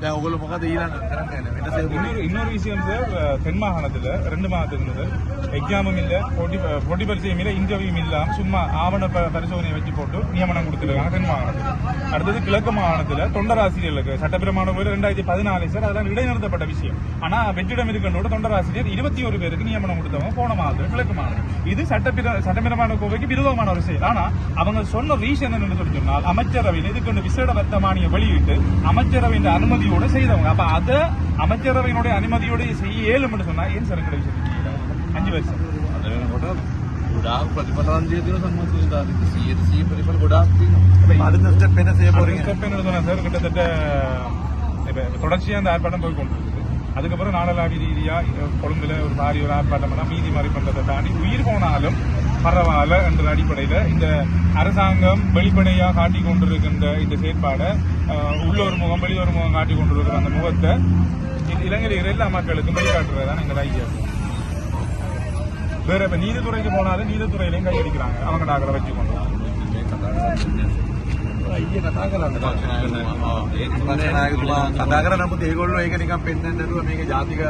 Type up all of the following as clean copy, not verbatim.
දැන් ඔයගොල්ලෝ මොකද ඊළඟ කරන්නේ වෙනස இன்னொரு விஷயம் சார் தென் மாகாணத்தில் 2 மாதத்துக்கு முதல் எக்ஸாமும் இல்லை போட்டி பரிசையும் இல்லை இன்டர்வியூம் இல்லாமல் சும்மா ஆவண பரிசோதனையை வச்சு போட்டு நியமனம் கொடுத்துருக்காங்க தென் மாகாணத்தில். அடுத்தது கிழக்கு மாகாணத்தில் தொண்டராசிரியர்களுக்கு சட்டப்பிரமாணம் 2014 சார் அதெல்லாம் இடைநிறுத்தப்பட்ட விஷயம். ஆனால் வெற்றிடம் இருக்கின்ற தொண்டராசிரியர் 21 பேருக்கு நியமனம் கொடுத்தவங்க போன மாதத்தில் கிழக்கு மாகாணம். இது சட்டப்பிரமாண கோவைக்கு விரோதமான ஒரு செயல். ஆனால் அவங்க சொன்ன ரீசன் என்னன்னு சொல்லி சொன்னால் அமைச்சரவையில் இதுக்கு விசேட வர்த்தமானியை வெளியிட்டு அமைச்சரவையின் அனுமதியோட செய்தவங்க. அப்ப அத அமைச்சரவையினுடைய அனுமதியோட செய்ய இயலும் சொன்னா ஏன் சார் எங்களை 5 வருஷம் ගොඩාක් ප්‍රතිඵලවන් දිය තියෙන සම්මත 100% ප්‍රතිඵල ගොඩාක් තියෙනවා. அடுத்த ஸ்டெப் என்ன செய்ய போறீங்க? ஸ்டெப் என்ன சொன்னா சார் கிட்டத்தட்ட தொடர்ச்சியா அந்த ஆர்ப்பாட்டம் போய் கொண்டிருக்கு. அதுக்கப்புறம் நாடளாவி ரீதியா கொழும்புல ஒரு பாரி ஒரு ஆர்ப்பாட்டம் மீதி மாதிரி பண்றதை தாண்டி உயிர் போனாலும் பரவாயில்ல என்ற அடிப்படையில இந்த அரசாங்கம் வெளிப்படையா காட்டிக் கொண்டிருக்கின்ற இந்த செயற்பாடை உள்ளொரு முகம் வெளியொரு முகம் காட்டிக் கொண்டிருக்கிற அந்த முகத்தை இளைஞர்கள் எல்லா மக்களுக்கும் வழிகாட்டுறதுதான் எங்க ஐடியா. வேற இப்ப நீதித்துறைக்கு போனாலும் நீதித்துறையிலையும் கையடிக்கிறாங்க அவங்க டாக்டரை வச்சு கொண்டு කතා කරා නමුත් ඒගොල්ලෝ ඒක නිකන් පෙන්නන්න නෑරුව මේක ජාතික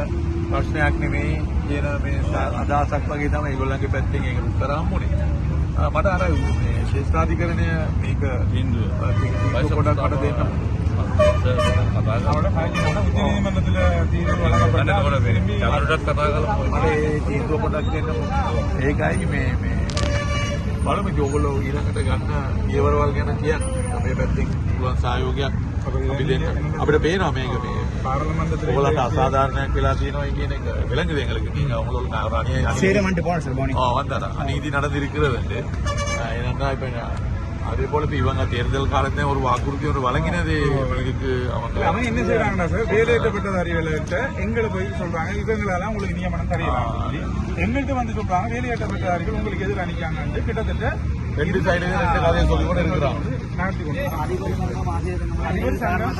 ප්‍රශ්නයක් නෙමෙයි කියන මේ අදහසක් වගේ තමයි ඒගොල්ලන්ගේ පැත්තෙන් ඒක උත්තර හම්බුනේ. මට අර මේ ශේෂ්ඨාධිකරණය මේක පොඩක් මට දෙන්න තීන්දුව පොඩක් දෙන්න ඒකයි මේ බලමු ඔයගොල්ලෝ ඊළඟට ගන්න පියවරවල් ගැන කියන්න අපේ පැත්තෙන් පුළුවන් සහයෝගයක් අපි දෙන්න. අපිට පේනවා මේක මේ පාර්ලිමේන්තුවේ ඔයගොල්ලන්ට අසාධාරණයක් වෙලා තියෙනවා කියන එක விளங்குது எங்களுக்கு. நீங்க உங்களோட சேரமன்ட்டு போன சார் போனி வந்தாரா நீதி நடந்திருக்கிறது ஏன்னா இப்ப அதே போல இப்ப இவங்க தேர்தல் காலத்துல ஒரு வாக்குறுதி ஒரு வழங்கினது இதுக்கு அவங்க என்ன செய்யறாங்கன்னா சார் வேலையேற்றப்பட்டதாரிகள்கிட்ட எங்களை போய் சொல்றாங்க இவங்களால உங்களுக்கு நியமனம் தரையலாம். எங்கள்கிட்ட வந்து சொல்றாங்க வேலையேற்றப்பட்டதாரிகள் உங்களுக்கு எதிராக நிக்காங்க. கிட்டத்தட்ட 2 சைடுல 2 கதையை சொல்லி கூட இருக்கிறாங்க.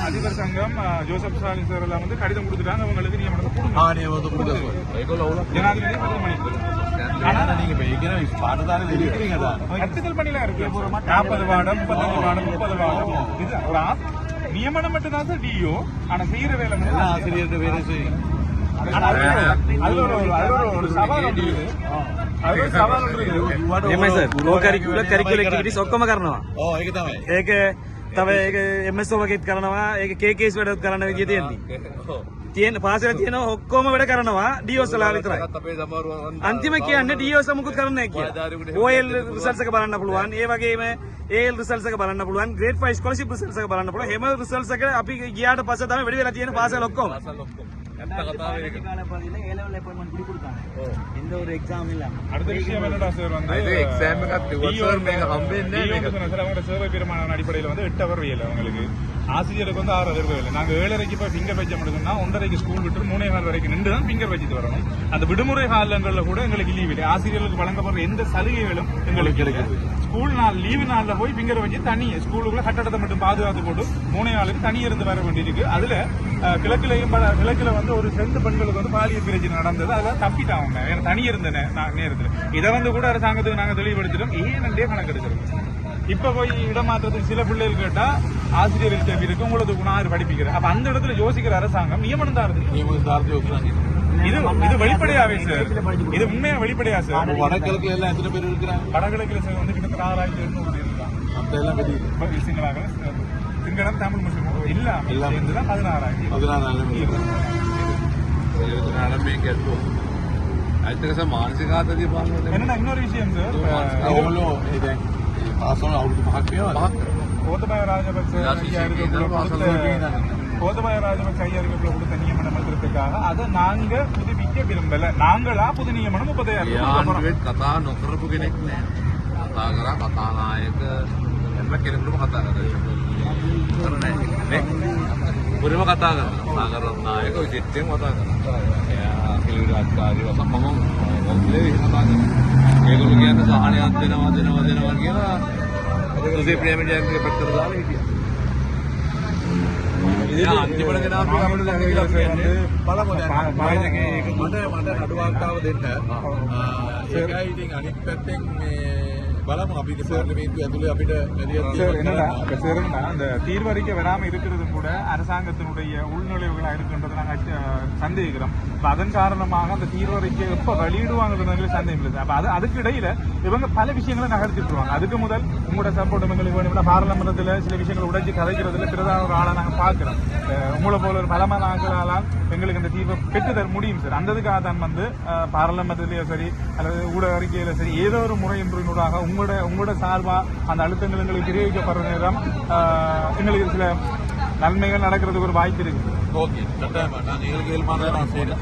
அதிபர் சங்கம் ஜோசப் ஸ்டாலின் சார் எல்லாம் வந்து கடிதம் கொடுத்துட்டாங்க அவங்களுக்கு நியமனத்தை கொடுங்க. ஜனாதிபதி நீங்க பாடதாரி இருக்கிறீங்க கட்டுதல் பணிலாம் இருக்கு 40 வார்டம் 35 வார்டம் 30 வார்டம் இது ஒரு நியமனம் மட்டும் தான் சார் டிஓ. ஆனா செய்யற வேலை ஆசிரியர்கிட்ட வேலை செய்யும். ஒரு சவால் ඔක්කොම කරනවා. ඒක තමයි. ඒක තව ඒක MS වගේත් කරනවා. ඒක KKS වැඩත් කරන්න විදිය තියෙන්නේ. තියෙන පාසල තියෙනවා ඔක්කොම වැඩ කරනවා DOස්ලා විතරයි. අන්තිම කියන්නේ DOස් මුකුත් කරන්නේ නැහැ කියලා. OL රිසල්ට්ස් එක බලන්න පුළුවන්. ඒ වගේම AL රිසල්ට්ස් එක බලන්න පුළුවන්. grade 5 ස්කෝලර්ෂිප් රිසල්ට්ස් එක බලන්න පුළුවන්. හැම රිසල්ට්ස් එක අපි ගියාට පස්සේ තමයි වැඩි වෙලා තියෙන පාසල ඔක්කොම. அடுத்த விஷயம் என்னடா சார் வந்து சேவை பெருமான அடிப்படையில் வந்து 8 அவர் வேலை அவங்களுக்கு ஆசிரியருக்கு வந்து 6 அவர் வேலை. நாங்க 7:30 போய் பிங்கர் வச்ச முடியும்னா 1:30 ஸ்கூல் விட்டு 3:15 வரைக்கும் நின்று தான் பிங்கர் வச்சுட்டு வரணும். அந்த விடுமுறை காலங்கள்ல கூட எங்களுக்கு லீவ் இல்லை. ஆசிரியர்களுக்கு வழங்கப்படுற எந்த சலுகைகளும் எங்களுக்கு கிடைக்காது. ஸ்கூல் நாள் லீவு நாள்ல போய் பிங்கர் வச்சு தனி ஸ்கூலுக்குள்ள கட்டடத்தை மட்டும் பாதுகாத்து போட்டு 3 நாளுக்கு தனி இருந்து வர வேண்டியிருக்கு. அதுல கிழக்குல வந்து ஒரு 2 பெண்களுக்கு வந்து பாலியல் பிரச்சனை நடந்தது. அதெல்லாம் தப்பிட்டாங்க ஏன்னா தனி இருந்தேன் நேரத்தில். இதை வந்து கூட அரசாங்கத்துக்கு நாங்க தெளிவுபடுத்திட்டோம். ஏன்னே கணக்கு எடுக்கிறோம். இப்ப போய் இடமாற்றத்துக்கு சில பிள்ளைகள் கேட்டா ஆசிரியர்கள் தேவை இருக்கு உங்களுக்கு நான் படிப்பிக்கிறேன். அப்ப அந்த இடத்துல யோசிக்கிற அரசாங்கம் நியமனம் தான் இது வெளிப்படையாவே சார். இது உண்மையா வெளிப்படையா சார். வடகிழக்குல எல்லாம் எத்தனை பேர் இருக்கிறாங்க? வடகிழக்குல வந்து கிட்டத்தட்ட 6800 பேர் இருக்காங்க. சிங்களம் தமிழ் முஸ்லிம் எல்லாம் 16000 මානසික ආතතිය පාලනය என்னன்னா இன்னொரு விஷயம் சார் ඔයගොල්ලෝ ඒ පාසල් අවුරුදු 5ක් මේවා கோத்தபாய ராஜபக்ச கொடுத்த நியமன மந்திரத்துக்காக அதை நாங்க புதுப்பிக்க விரும்பல. நாங்களா புது நியமனம் 30,000 කතා නොකරපු කෙනෙක් නෑ. කතා කරා කතානායක හැම කෙනෙකුටම කතා කරන්නේ පුරම කතා කරනවා. නායක විජිත්යෙන් කතා කරනවා. එයා කිලුරාත්කාරී වසමම මොකලේ කතා කරනවා. ඒගොල්ලෝ කියන්නේ සහනයක් දෙනවා කියලා සුසේ ප්‍රේමජයන්ගේ පැත්තට දාලා හිටියා. ඉතින් අන්තිමට ගෙන අපි අපිට ළඟ ගිහලා කියන්නේ බලමු දැන් පායදගේ මට නඩුවාර්තාව දෙන්න. ඒකයි ඉතින් අනිත් පැත්තෙන් මේ බලමු අපි පාර්ලිමේන්තුව ඇතුලේ අපිට சார் என்னடா இப்ப சரிங்கண்ணா அந்த தீர்வறிக்கை வராம இருக்கிறதும் கூட அரசாங்கத்தினுடைய உள்நுழைவுகளா இருக்குன்றதை நாங்க சந்தேகிக்கிறோம். அதன் காரணமாக அந்த தீர்வறிக்கை எப்ப வெளியிடுவாங்க சந்தேகம் இல்லை. அப்ப அதுக்கு இடையில இவங்க பல விஷயங்களை நகர்த்திட்டுருவாங்க. அதுக்கு முதல் உங்களோட சப்போர்ட் எங்களுக்கு வேணும். பாராளுமன்றத்தில் சில விஷயங்களை உடைச்சு கதைக்கிறதுல பிரதான ஒரு ஆளை நாங்க பாக்குறோம். உங்களை போல ஒரு பலமான ஆட்களால் எங்களுக்கு இந்த தீர்வை பெற்றுத்தர முடியும் சார். அந்ததுக்காக தான் வந்து பாராளுமன்றத்திலேயோ சரி அல்லது ஊடக அறிக்கையில சரி ஏதோ ஒரு முறையினூடாக உங்களோட சார்பா அந்த அழுத்தங்கள் எங்களுக்கு தெரிவிக்கப்படுற நேரம் எங்களுக்கு சில நன்மைகள் நடக்கிறதுக்கு ஒரு வாய்ப்பு இருக்கு. ஓகே, கட்டாயமா நான் எங்களுக்கு நான் செய்யறேன்.